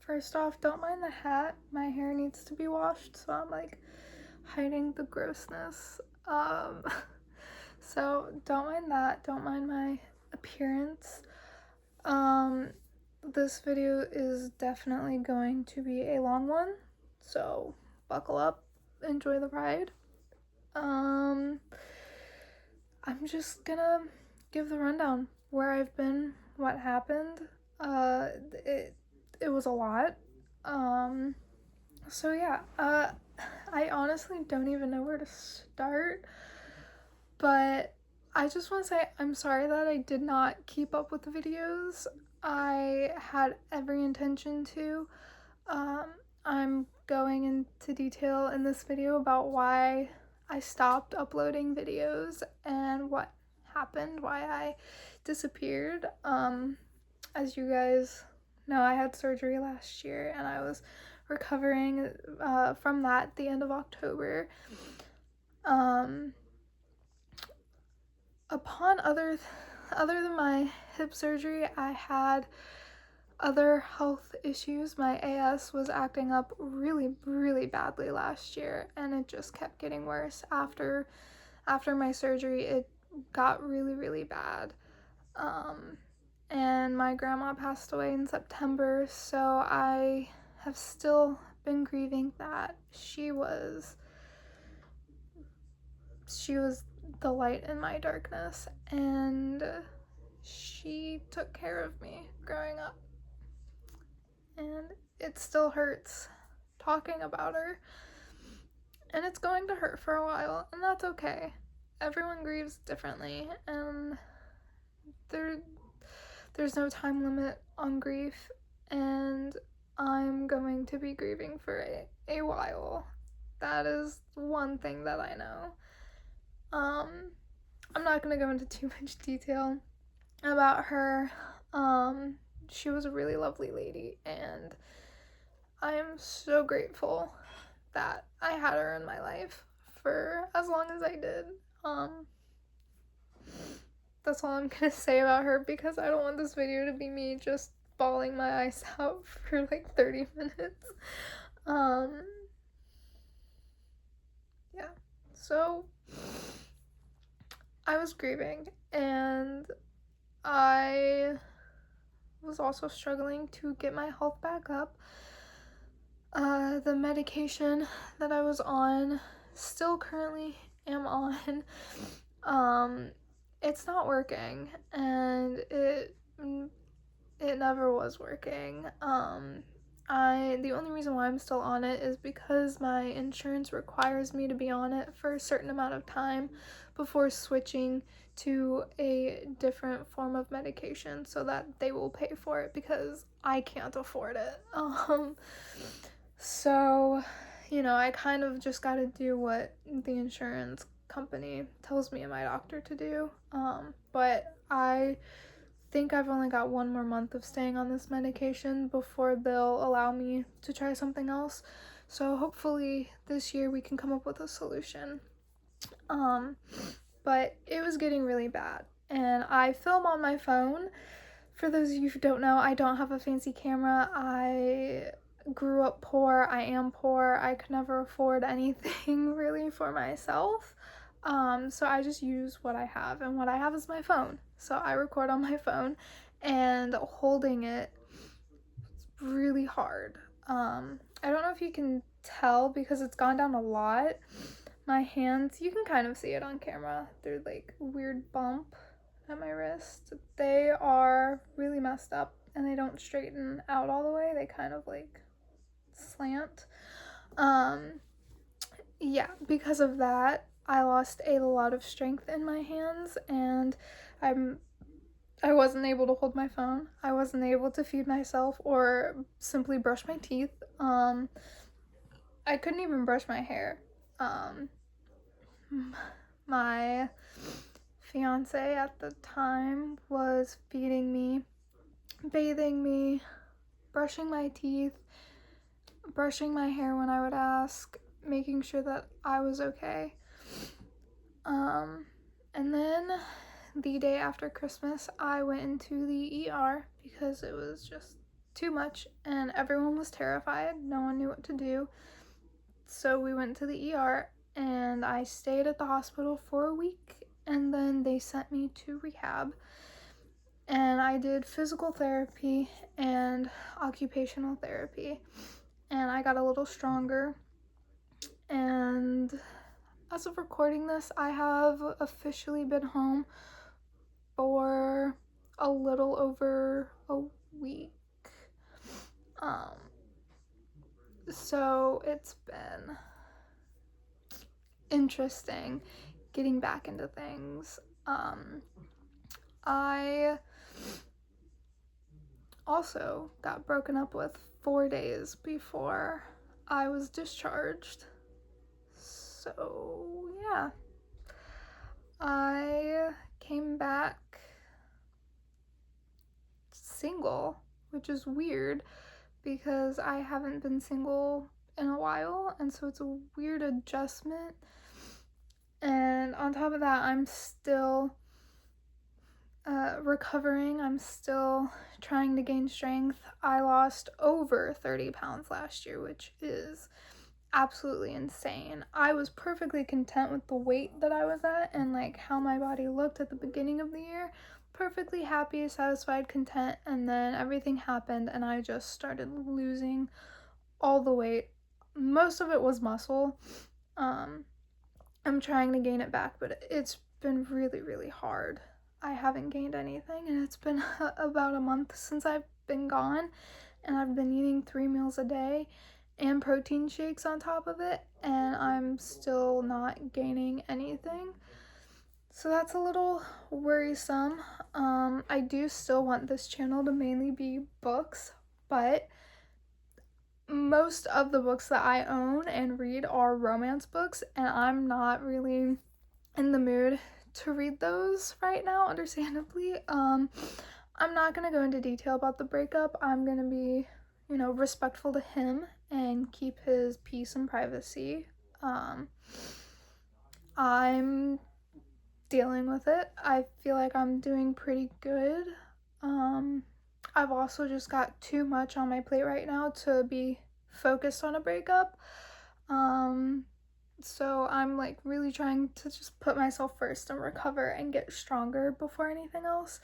First off, don't mind the hat. My hair needs to be washed, so I'm like hiding the grossness. Um, so don't mind that. Don't mind my appearance. Um, this video is definitely going to be a long one, so buckle up, enjoy the ride. Um, I'm just gonna give the rundown where I've been, what happened. Uh, it it was a lot. Um, so yeah, I honestly don't even know where to start, but I just want to say I'm sorry that I did not keep up with the videos. I had every intention to. Um, I'm going into detail in this video about why I stopped uploading videos and what happened, why I disappeared. As you guys know, I had surgery last year and I was recovering from that at the end of October. Um, upon other than my hip surgery, I had other health issues. My AS was acting up really, really badly last year, and it just kept getting worse after my surgery. It got really, really bad. And my grandma passed away in September, so I have still been grieving that. She was the light in my darkness, and she took care of me growing up. And it still hurts talking about her. And it's going to hurt for a while, and that's okay. Everyone grieves differently, and there's no time limit on grief, and I'm going to be grieving for a while. That is one thing that I know. I'm not gonna go into too much detail about her. She was a really lovely lady, and I am so grateful that I had her in my life for as long as I did. That's all I'm gonna say about her because I don't want this video to be me just bawling my eyes out for like 30 minutes. Um, yeah. So, I was grieving and I was also struggling to get my health back up. The medication that I was on, still currently am on, it's not working, and it never was working. The only reason why I'm still on it is because my insurance requires me to be on it for a certain amount of time before switching to a different form of medication so that they will pay for it because I can't afford it. So, I kind of just gotta do what the insurance company tells me and my doctor to do. But I think I've only got 1 more month of staying on this medication before they'll allow me to try something else. So hopefully this year we can come up with a solution. But it was getting really bad. And I film on my phone. For those of you who don't know, I don't have a fancy camera. I grew up poor. I am poor. I could never afford anything really for myself. So I just use what I have, and what I have is my phone. So I record on my phone, and holding it is really hard. I don't know if you can tell because it's gone down a lot. My hands, you can kind of see it on camera. They're like a weird bump at my wrist. They are really messed up and they don't straighten out all the way. They kind of like slant. Yeah, because of that, I lost a lot of strength in my hands, and I wasn't able to hold my phone. I wasn't able to feed myself or simply brush my teeth. I couldn't even brush my hair. Um, my fiance at the time was feeding me, bathing me, brushing my teeth, brushing my hair when I would ask, making sure that I was okay. And then the day after Christmas, I went into the ER because it was just too much, and everyone was terrified. No one knew what to do. So we went to the ER, and I stayed at the hospital for a week, and then they sent me to rehab. And I did physical therapy and occupational therapy, and I got a little stronger. And as of recording this, I have officially been home for a little over a week. So it's been interesting getting back into things. I also got broken up with 4 days before I was discharged. So yeah, I came back single, which is weird because I haven't been single in a while, and so it's a weird adjustment. And on top of that, I'm still recovering. I'm still trying to gain strength. I lost over 30 pounds last year, which is absolutely insane. I was perfectly content with the weight that I was at and like how my body looked at the beginning of the year. Perfectly happy, satisfied, content, and then everything happened and I just started losing all the weight. Most of it was muscle. I'm trying to gain it back, but it's been really, really hard. I haven't gained anything, and it's been about a month since I've been gone, and I've been eating 3 meals a day and protein shakes on top of it, and I'm still not gaining anything. So that's a little worrisome. I do still want this channel to mainly be books, but most of the books that I own and read are romance books, and I'm not really in the mood to read those right now, understandably. I'm not gonna go into detail about the breakup. I'm gonna be, respectful to him and keep his peace and privacy. I'm dealing with it. I feel like I'm doing pretty good. I've also just got too much on my plate right now to be focused on a breakup. So I'm like really trying to just put myself first and recover and get stronger before anything else.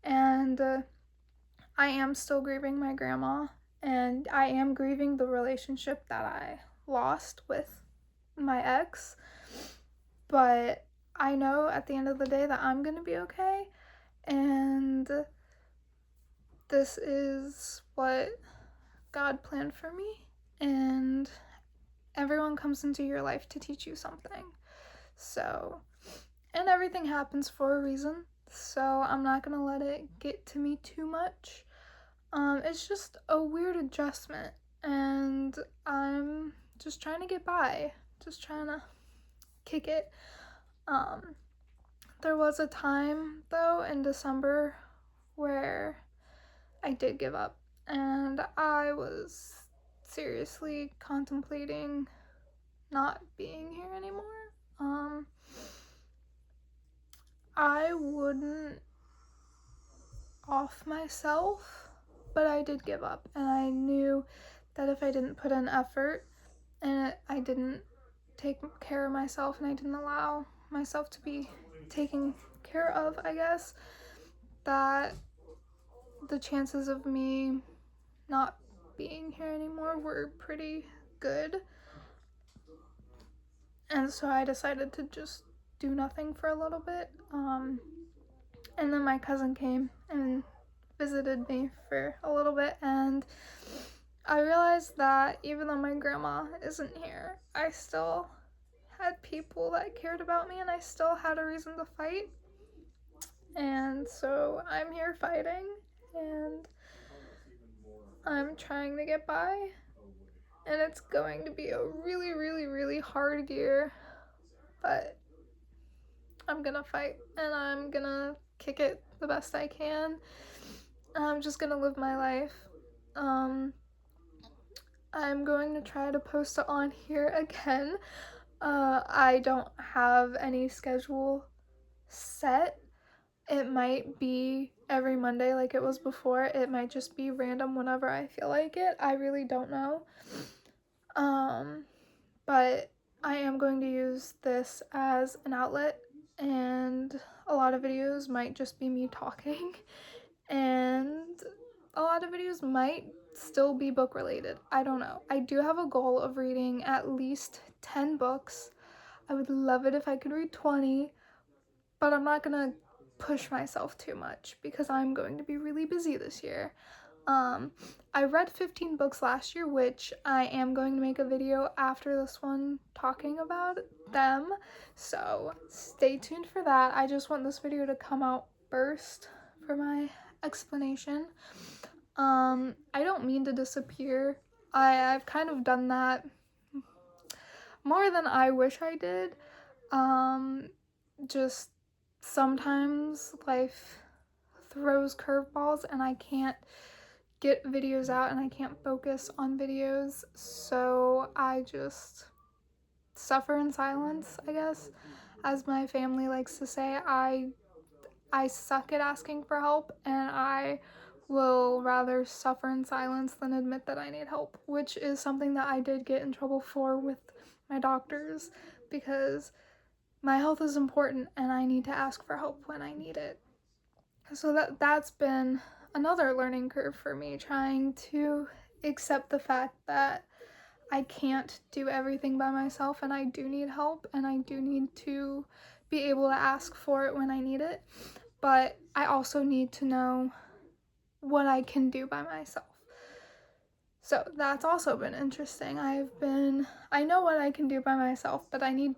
And I am still grieving my grandma, and I am grieving the relationship that I lost with my ex. But I know at the end of the day that I'm gonna be okay, and this is what God planned for me, and everyone comes into your life to teach you something. So, and everything happens for a reason, so I'm not gonna let it get to me too much. It's just a weird adjustment, and I'm just trying to get by, just trying to kick it. There was a time, though, in December where I did give up, and I was seriously contemplating not being here anymore. I wouldn't off myself, but I did give up, and I knew that if I didn't put in effort and I didn't take care of myself and I didn't allow myself to be taken care of, I guess, that the chances of me not being here anymore were pretty good. And so I decided to just do nothing for a little bit. And then my cousin came and visited me for a little bit, and I realized that even though my grandma isn't here, I still had people that cared about me, and I still had a reason to fight. And so I'm here fighting, and I'm trying to get by, and it's going to be a really, really, really hard year, but I'm gonna fight, and I'm gonna kick it the best I can. I'm just gonna live my life. I'm going to try to post it on here again. I don't have any schedule set. It might be every Monday like it was before. It might just be random whenever I feel like it. I really don't know. But I am going to use this as an outlet, and a lot of videos might just be me talking, and a lot of videos might still be book related. I don't know. I do have a goal of reading at least 10 books. I would love it if I could read 20, but I'm not gonna push myself too much because I'm going to be really busy this year. I read 15 books last year, which I am going to make a video after this one talking about them, so stay tuned for that. I just want this video to come out first for my explanation. I don't mean to disappear. I've kind of done that more than I wish I did. Just sometimes life throws curveballs and I can't get videos out and I can't focus on videos, so I just suffer in silence, I guess. As my family likes to say, I suck at asking for help, and I will rather suffer in silence than admit that I need help, which is something that I did get in trouble for with my doctors, because my health is important and I need to ask for help when I need it. So that's been another learning curve for me, trying to accept the fact that I can't do everything by myself and I do need help and I do need to be able to ask for it when I need it. But I also need to know what I can do by myself. So that's also been interesting. I know what I can do by myself, but I need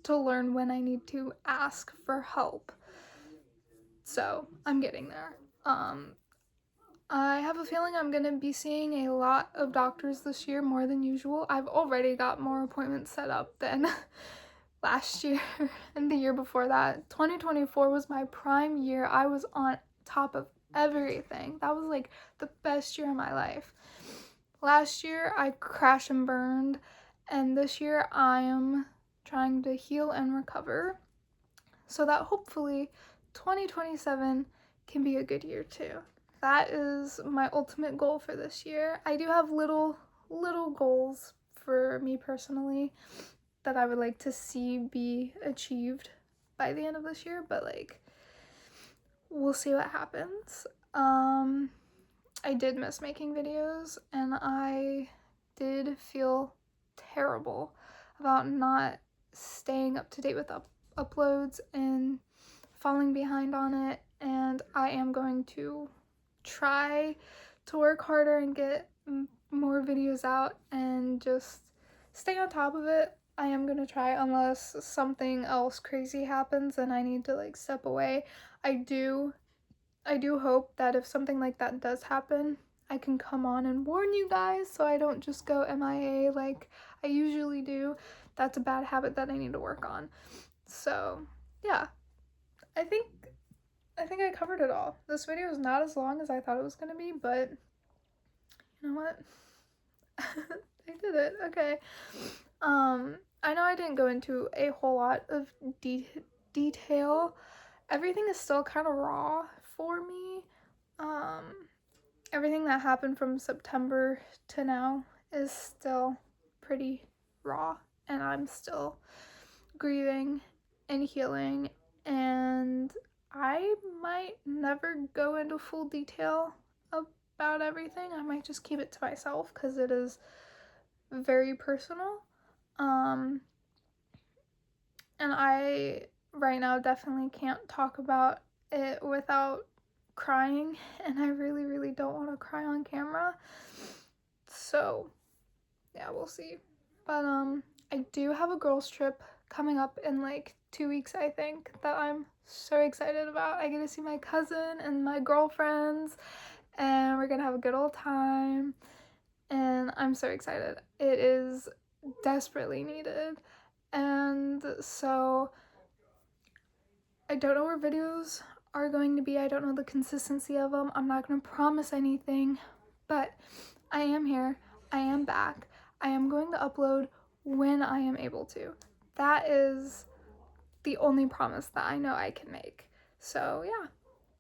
to learn when I need to ask for help. So I'm getting there. I have a feeling I'm gonna be seeing a lot of doctors this year, more than usual. I've already got more appointments set up than last year and the year before that. 2024 was my prime year. I was on top of everything. That was like the best year of my life. Last year I crashed and burned, and this year I am trying to heal and recover so that hopefully 2027 can be a good year too. That is my ultimate goal for this year. I do have little goals for me personally that I would like to see be achieved by the end of this year, but like we'll see what happens. I did miss making videos and I did feel terrible about not staying up to date with uploads and falling behind on it, and I am going to try to work harder and get more videos out and just stay on top of it. I am gonna try, unless something else crazy happens and I need to like step away. I do hope that if something like that does happen, I can come on and warn you guys so I don't just go MIA like I usually do. That's a bad habit that I need to work on. So yeah, I think I covered it all. This video is not as long as I thought it was gonna be, but you know what? I did it. Okay. I know I didn't go into a whole lot of detail. Everything is still kind of raw for me. Everything that happened from September to now is still pretty raw, and I'm still grieving and healing, and I might never go into full detail about everything. I might just keep it to myself because it is very personal. And I right now definitely can't talk about it without crying, and I really don't want to cry on camera. So yeah, we'll see. But I do have a girls trip coming up in like 2 weeks, I think, that I'm so excited about. I get to see my cousin and my girlfriends, and we're gonna have a good old time, and I'm so excited. It is desperately needed. And so I don't know where videos are going to be. I don't know the consistency of them. I'm not going to promise anything, but I am here. I am back. I am going to upload when I am able to. That is the only promise that I know I can make. So yeah,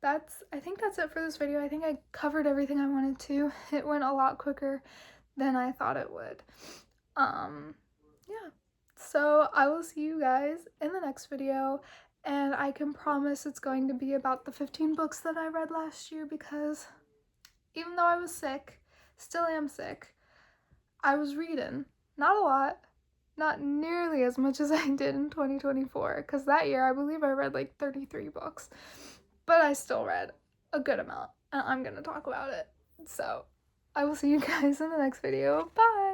I think that's it for this video. I think I covered everything I wanted to. It went a lot quicker than I thought it would. Yeah. So I will see you guys in the next video, and I can promise it's going to be about the 15 books that I read last year, because even though I was sick, still am sick, I was reading. Not a lot, not nearly as much as I did in 2024, because that year I believe I read like 33 books, but I still read a good amount, and I'm gonna talk about it. So I will see you guys in the next video. Bye!